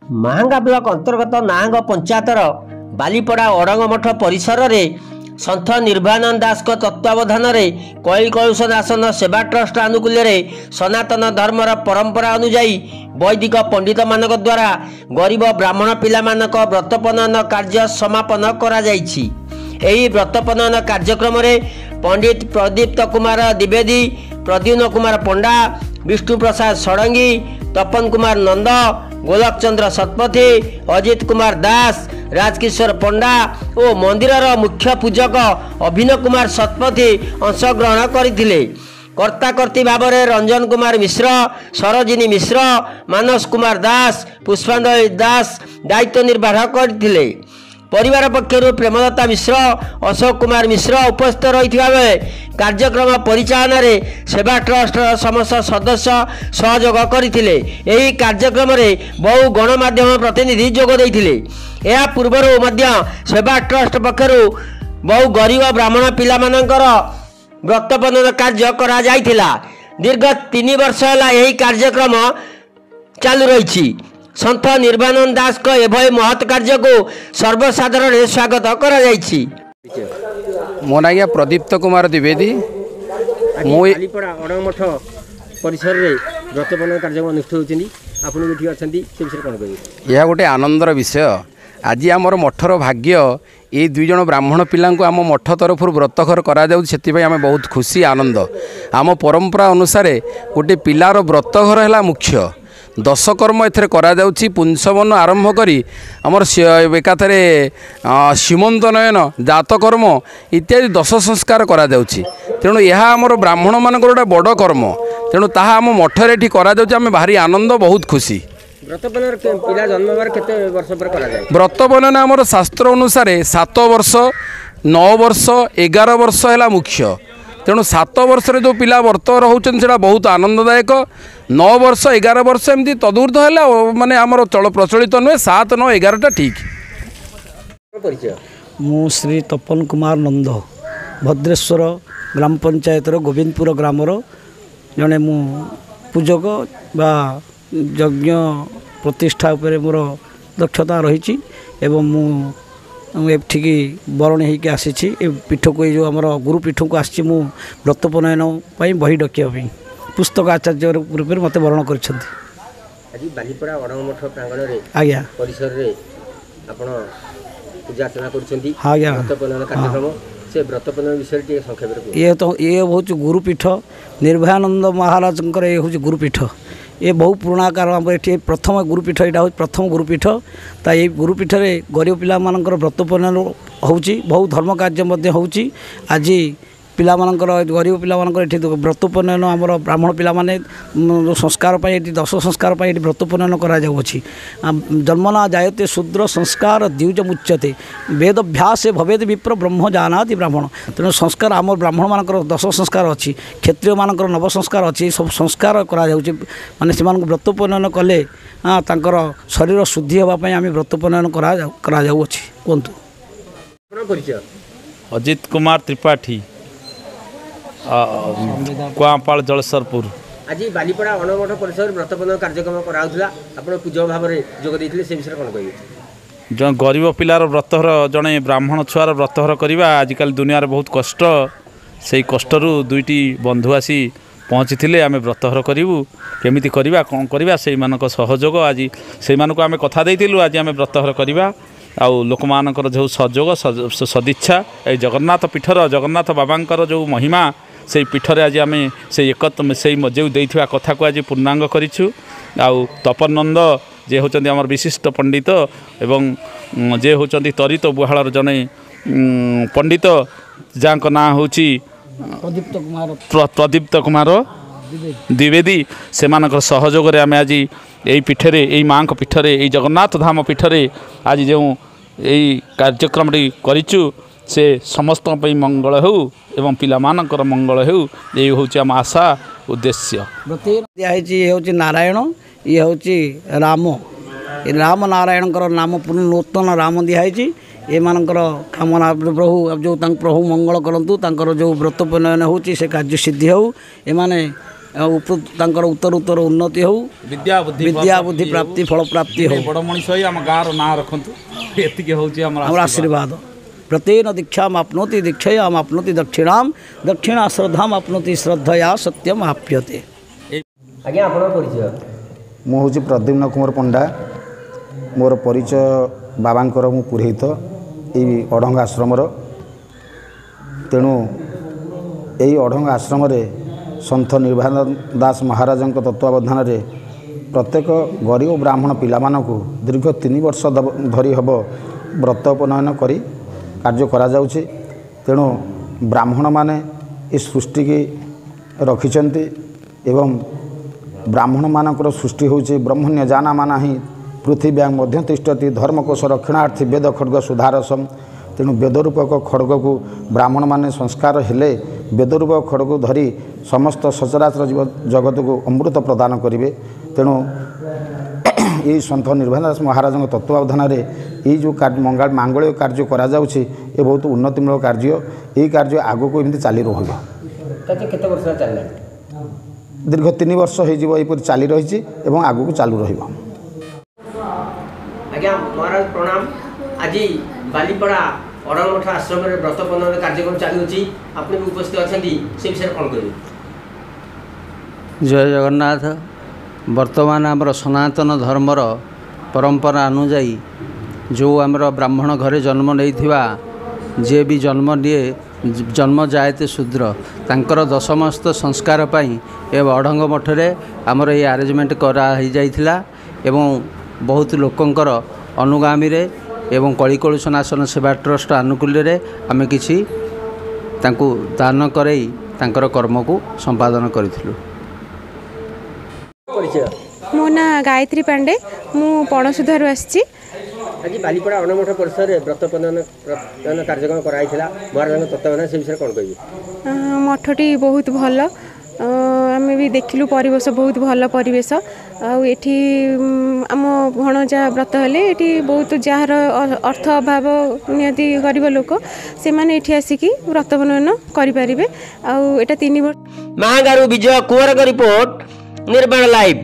Mahanga block ଅନ୍ତର୍ଗତ ନାହାଙ୍ଗ ପଞ୍ଚାୟତର ବାଲିପଡ଼ା ଅଡ଼ଙ୍ଗ ମଠ ପରିସରରେ ସନ୍ଥ ନିର୍ବାନନ୍ଦ ଦାସଙ୍କ ତତ୍ତ୍ୱାବଧାନରେ କୈଳି କଳୁଷ ନାଶନ ସେବା ଟ୍ରଷ୍ଟ ଆନୁକୂଲ୍ୟରେ ସନାତନ ଧର୍ମର ପରମ୍ପରା ଅନୁଯାୟୀ ବୈଦିକ ପଣ୍ଡିତମାନଙ୍କ ଦ୍ୱାରା ଗରିବ ବ୍ରାହ୍ମଣ ପିଲାମାନଙ୍କ ବ୍ରତପନୟନ କାର୍ଯ୍ୟ ସମାପନ କରାଯାଇଛି। ଏହି ବ୍ରତପନୟନ କାର୍ଯ୍ୟକ୍ରମରେ ପଣ୍ଡିତ ପ୍ରଦୀପ୍ତ କୁମାର ଦ୍ୱିବେଦୀ, ପ୍ରଦ୍ୟୁମ୍ନ କୁମାର ପଣ୍ଡା, ବିଷ୍ଣୁ ପ୍ରସାଦ ଷଡ଼ଙ୍ଗୀ, ତପନ କୁମାର ନନ୍ଦ, ଗୋଲକ ଚନ୍ଦ୍ର ଶତପଥୀ, ଅଜିତ କୁମାର ଦାସ, ରାଜକିଶୋର ପଣ୍ଡା ଓ ମନ୍ଦିରର ମୁଖ୍ୟ ପୂଜକ ଅଭିନବ କୁମାର ଶତପଥୀ ଅଂଶଗ୍ରହଣ କରିଥିଲେ। କର୍ତ୍ତାକର୍ତ୍ତୀ ଭାବରେ ରଞ୍ଜନ କୁମାର ମିଶ୍ର, ସରୋଜିନୀ ମିଶ୍ର, ମାନସ କୁମାର ଦାସ, ପୁଷ୍ପାଞ୍ଜଳି ଦାସ ଦାୟିତ୍ୱ ନିର୍ବାହ କରିଥିଲେ। परिवार पक्षर प्रेमलता मिश्र, अशोक कुमार मिश्र उपस्थित रही कार्यक्रम परिचालन में सेवा ट्रस्ट समस्त सदस्य सहयोग करते। यही कार्यक्रम में बहु गणमाध्यम प्रतिनिधि जोग देते। यह पूर्वर सेवा ट्रस्ट पक्षर बहु गरीब ब्राह्मण पिला व्रतपनन कार्य करा जायथिला। दीर्घ 3 वर्ष है यही कार्यक्रम चालू रही। सन्थ निर्बानंद दास को एभली महत् कार्य को सर्वसाधारण स्वागत करा जायछि। मो ना प्रदीप्त कुमार द्विवेदी, बालीपड़ा अड़ंग मठ परिसर रे व्रतपनन कार्यक्रम अनुष्ठित होछि। आपन एठी अछंती से विषय कोन कहबे? यह गोटे आनंदर विषय। आज आमर मठर भाग्य ये 2 जन ब्राह्मण पिला आम मठ तरफ व्रतघर कर आम बहुत खुशी आनंद। आम परंपरा अनुसार गोटे पिलार व्रतघर है मुख्य। 10 कर्म एथरे करा जाउछि। पुंसवन आरंभ करी आमर एकाथरे सीमंत नयन, जात कर्म इत्यादि 10 संस्कार करा जाउछि। तेणु यह आमर ब्राह्मण मानकर गोटे बड़ कर्म। तेणु ताहा आम मठरे एठी करा जाउछि। आम भारी आनंद, बहुत खुशी। व्रतपनन पिला जन्म बार केते वर्ष पर करा जाय? व्रतपनन आमर शास्त्र अनुसार 7 वर्ष, 9 वर्ष, 11 वर्ष है मुख्य। तेणु 7 वर्ष जो पिला व्रत रोचन से बहुत आनंददायक। 9 वर्ष, 11 वर्ष एमती तदूर्ध है माने आमर चल प्रचलित नुहे। 7, 9, 11टा ठीक। मु श्री तपन कुमार नंद, भद्रेश्वर ग्राम पंचायतर गोविंदपुर ग्रामर जड़े मु पूजक बा यज्ञ प्रतिष्ठा उपर मोर दक्षता रही। एवं एठिकी बरण होकर आसी पीठ को जो आम गुरुपीठ को आसी व्रतपनयन बही डकिया पुस्तक आचार्य रूप में मत बरण कर। बालीपड़ा अड़ंग मठ प्रांगण रे आज्ञा परिसर रे आपण पूजा अर्चना करछंती। आज्ञा व्रतपनयन कार्यक्रम से व्रतपनयन विषय टी संक्षेप रे ये हूँ गुरुपीठ निर्भयानंद महाराज ये हूँ गुरुपीठ। ये बहु पुराणा कार ये प्रथम गुरुपीठ। यहाँ हूँ प्रथम गुरुपीठ। ता ये गुरुपीठ रे गरीब पिला मानकर व्रतपनयन होउची। बहुत धर्म कार्य होउची। आज पिला मानकर गरीब पिला मानकर ये व्रतपनयन आमर ब्राह्मण पिला माने संस्कार पाई 10 संस्कार पाई व्रतपनयन करा जाउछि। जन्मना जायते शूद्र संस्कार द्विज मुच्यते वेदभ्यास भवेद विप्र ब्रह्म जानाति ब्राह्मण। तेणु संस्कार आम ब्राह्मण मानकर 10 संस्कार अच्छी, क्षत्रिय मानकर 9 संस्कार अच्छी। सब संस्कार करा जाउछि माने से व्रतपनयन कले तांकर शरीर शुद्धि होगापी आम व्रतपनयन करा जाउछि। कोंतु परिचय? अजित कुमार त्रिपाठी, कुआपाड़ जलसरपुर। आज बालीपड़ा अड़ंग मठ परिसर व्रतपनयन कार्यक्रम कराउथला। आपण पूजक भाव में जोग देथिले से विषय कोन कहबे? जो गरीब पिलार व्रतहर जड़े ब्राह्मण छुआर व्रतहर करवा आजिकल दुनिया बहुत कष्ट। से कष्टरू 2टी बंधु आसी पहुँची आम व्रतहर करूँ केमी करवा कौन करवा से सहयोग आज से आम कथा देलु। आज आम व्रतहर करवा आउ लोक मानकर जो सहयोग सदिच्छा ये जगन्नाथ पीठर जगन्नाथ बाबांकर जो महिमा से पीठरे आज आम से एकत से जो देथिबा कथा को आज पूर्णांग करिछु। आउ तपन नंद जे होचंदी आमर विशिष्ट पंडित एवं जे होचंदी तरित बुहालर जने पंडित जांक ना होची प्रदीप्त कुमार द्विवेदी। से मानकर सहयोग रे आम आज यही पीठरे यही माँ पीठरे यही जगन्नाथ धाम पीठरे आज जो यही कार्यक्रम करिचु से समस्त मंगल हो एवं पिला मानकर मंगल हो। यही हूँ आम आशा उद्देश्य। ये हूँ नारायण, ये हूँ राम। राम नारायण नाम पूर्ण नूतन राम दिखाई। ये मानकर कामना प्रभु जो प्रभु मंगल करंतु। जो व्रतपनयन होची से कार्य सिद्धि हो। एमाने ତାଙ୍କର ଉତ୍ତର ଉନ୍ନତି ହଉ, ବିଦ୍ୟା ବୁଦ୍ଧି ପ୍ରାପ୍ତି ଫଳ ପ୍ରାପ୍ତି ହଉ। ବଡ଼ ମଣିଷ ହୋଇ ଆମ ଗାଁର ନାଁ ରଖନ୍ତୁ, ଏତିକି ହେଉଛି ଆମର ଆଶୀର୍ବାଦ। ପ୍ରତ୍ୟେନ ଦୀକ୍ଷାମ୍ ଆପ୍ନୋତି ଦୀକ୍ଷୟାମ୍ ଆପ୍ନୋତି ଦକ୍ଷିଣାମ୍ ଦକ୍ଷିଣା ଶ୍ରଦ୍ଧାମ୍ ଆପ୍ନୋତି ଶ୍ରଦ୍ଧୟା ସତ୍ୟମ୍ ଆପ୍ୟତେ। ଆଜ୍ଞା ଆପଣଙ୍କ ପରିଚୟ? ମୁଁ ହେଉଛି ପ୍ରଦ୍ୟୁମ୍ନ କୁମାର ପଣ୍ଡା। ମୋର ପରିଚୟ ବାବାଙ୍କର ମୁଁ ପୁରୋହିତ ଏଇ ଅଢ଼ଙ୍ଗ ଆଶ୍ରମର। ତେଣୁ ଏହି ଅଢ଼ଙ୍ଗ ଆଶ୍ରମରେ ସନ୍ଥ ନିର୍ଭୟାନନ୍ଦ ଦାସ ମହାରାଜଙ୍କ ତତ୍ତ୍ୱାବଧାନରେ ପ୍ରତ୍ୟେକ ଗରିବ ବ୍ରାହ୍ମଣ ପିଲାମାନଙ୍କୁ ଦୀର୍ଘ 3 ବର୍ଷ ଧରି ହେବ ବ୍ରତ ଉପନୟନ କରି କାର୍ଯ୍ୟ କରାଯାଉଛି। ତେଣୁ ବ୍ରାହ୍ମଣମାନେ ଏ ସୃଷ୍ଟିକି ରଖିଛନ୍ତି ଏବଂ ବ୍ରାହ୍ମଣମାନଙ୍କର ସୃଷ୍ଟି ହେଉଛି ବ୍ରହ୍ମଣ୍ୟ ଜାନାମାନା ହିଁ ପୃଥିବ୍ୟାଂ ମଧ୍ୟ ତିଷ୍ଠତି ଧର୍ମକୋଶ ରକ୍ଷଣାର୍ଥୀ ବେଦ ଖଡ଼୍ଗ ସୁଧାରସମ୍। ତେଣୁ ବେଦରୂପକ ଖଡ଼ଗକୁ ବ୍ରାହ୍ମଣମାନେ ସଂସ୍କାର ହେଲେ ବେଦରୂପକ ଖଡ଼ଗକୁ ଧରି ସମସ୍ତ ସଚରାଚର ଜଗତକୁ ଅମୃତ ପ୍ରଦାନ କରିବେ। ତେଣୁ ଏହି ସନ୍ଥ ନିର୍ଭୟାନନ୍ଦ ଦାସ ମହାରାଜଙ୍କ ତତ୍ତ୍ୱାବଧାନରେ ଏଇ ଯେଉଁ ମାଙ୍ଗଳିକ କାର୍ଯ୍ୟ କରାଯାଉଛି ଏ ବହୁତ ଉନ୍ନତିମୂଳକ କାର୍ଯ୍ୟ। ଏହି କାର୍ଯ୍ୟ ଆଗକୁ ଏମିତି ଚାଲି ରହିବ। କେତେ ବର୍ଷ ଚାଲିଲାଣି? ଦୀର୍ଘ 3 ବର୍ଷ ହୋଇଯିବ ଏହିପରି ଚାଲି ରହିଛି ଏବଂ ଆଗକୁ ଚାଲୁ ରହିବ। ଆଜ୍ଞା ମହାରାଜ ପ୍ରଣାମ। ଆଜି ବାଲିପଡ଼ା ଅଢ଼ଙ୍ଗ ମଠ ଆଶ୍ରମରେ ବ୍ରତ ବନ୍ଧନ କାର୍ଯ୍ୟକ୍ରମ ଚାଲୁଅଛି, ଆପଣ ବି ଉପସ୍ଥିତ ଅଛନ୍ତି, ସେ ବିଷୟରେ କ'ଣ କହିବେ? ଜୟ ଜଗନ୍ନାଥ। ବର୍ତ୍ତମାନ ଆମର ସନାତନ ଧର୍ମର ପରମ୍ପରା ଅନୁଯାୟୀ ଯେଉଁ ଆମର ବ୍ରାହ୍ମଣ ଘରେ ଜନ୍ମ ନେଇଥିବା ଯିଏ ବି ଜନ୍ମ ନିଏ ଜନ୍ମ ଯାଏତେ ଶୂଦ୍ର, ତାଙ୍କର ଦଶମସ୍ତ ସଂସ୍କାର ପାଇଁ ଏ ଅଢ଼ଙ୍ଗ ମଠରେ ଆମର এই ଆରେଞ୍ଜମେଣ୍ଟ କରାହୋଇଯାଇଥିଲା ଏବଂ ବହୁତ ଲୋକଙ୍କର ଅନୁଗାମୀରେ ଏବଂ କଳିକଳୁଷନାଶନ ସେବା ଟ୍ରଷ୍ଟ ଆନୁକୂଲ୍ୟରେ ଆମେ କିଛି ତାଙ୍କୁ ଦାନ କରେଇ ତାଙ୍କର କର୍ମକୁ ସମ୍ପାଦନ କରିଥିଲୁ। ମୋ ନାଁ ଗାୟତ୍ରୀ ପାଣ୍ଡେ, ମୁଁ ପଣସୁଧାରୁ ଆସିଛି। ଆଜି ବାଲିପଡ଼ା ଅଢ଼ଙ୍ଗ ମଠ ପରିସରରେ ବ୍ରତ ବନ୍ଧନ କାର୍ଯ୍ୟକ୍ରମ କରାଯାଇଥିଲା ମହାରାଜଙ୍କ ତତ୍ତ୍ୱାବଧାନ, ସେ ବିଷୟରେ କ'ଣ କହିବେ? ମଠଟି ବହୁତ ଭଲ, ଆମେ ବି ଦେଖିଲୁ ପରିବେଶ ବହୁତ ଭଲ ପରିବେଶ। ଆଉ ଏଠି ଆମ ଭଣଜା ବ୍ରତ ହେଲେ ଏଠି ବହୁତ ଯାହାର ଅର୍ଥ ଅଭାବ ନିହାତି ଗରିବ ଲୋକ ସେମାନେ ଏଠି ଆସିକି ବ୍ରତ ବନ୍ଧନ କରିପାରିବେ। ଆଉ ଏଟା 3 ବର୍ଷ। ମାହାଙ୍ଗାରୁ ବିଜୟ କୁଆରଙ୍କ ରିପୋର୍ଟ, ନିର୍ବାଣ ଲାଇଭ୍।